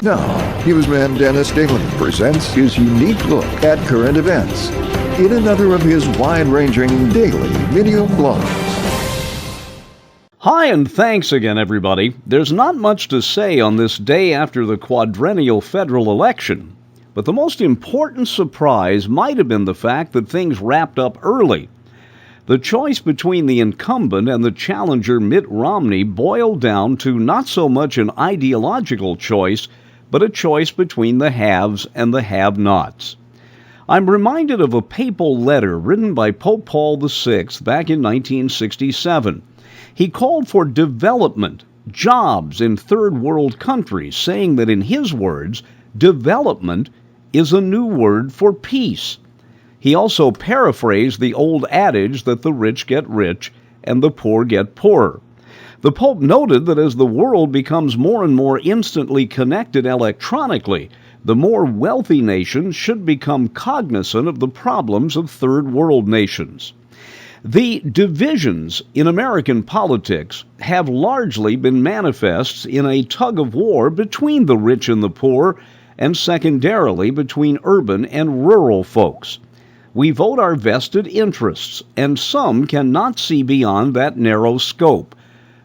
Now, Newsman Dennis Daly presents his unique look at current events in another of his wide-ranging daily video blogs. Hi, and thanks again, everybody. There's not much to say on this day after the quadrennial federal election, but the most important surprise might have been the fact that things wrapped up early. The choice between the incumbent and the challenger Mitt Romney boiled down to not so much an ideological choice, but a choice between the haves and the have-nots. I'm reminded of a papal letter written by Pope Paul VI back in 1967. He called for development, jobs in third world countries, saying that in his words, development is a new word for peace. He also paraphrased the old adage that the rich get rich and the poor get poorer. The Pope noted that as the world becomes more and more instantly connected electronically, the more wealthy nations should become cognizant of the problems of third world nations. The divisions in American politics have largely been manifests in a tug-of-war between the rich and the poor, and secondarily between urban and rural folks. We vote our vested interests, and some cannot see beyond that narrow scope.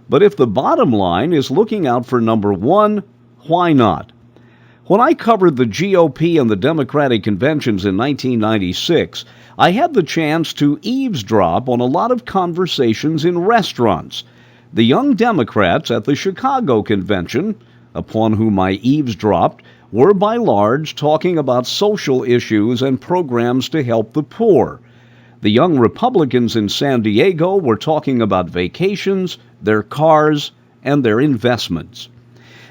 But if the bottom line is looking out for number one, why not? When I covered the GOP and the Democratic conventions in 1996, I had the chance to eavesdrop on a lot of conversations in restaurants. The young Democrats at the Chicago convention, upon whom I eavesdropped, were by large talking about social issues and programs to help the poor. The young Republicans in San Diego were talking about vacations, their cars, and their investments.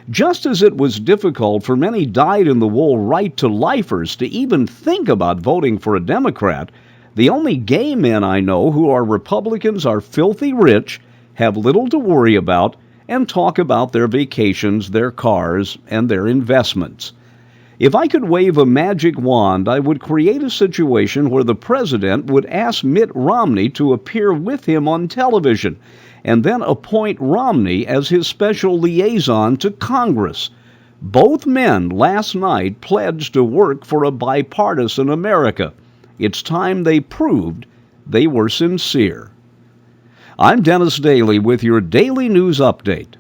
Just as it was difficult for many dyed-in-the-wool right-to-lifers to even think about voting for a Democrat, the only gay men I know who are Republicans are filthy rich, have little to worry about, and talk about their vacations, their cars, and their investments. If I could wave a magic wand, I would create a situation where the president would ask Mitt Romney to appear with him on television, and then appoint Romney as his special liaison to Congress. Both men last night pledged to work for a bipartisan America. It's time they proved they were sincere. I'm Dennis Daly with your Daily News Update.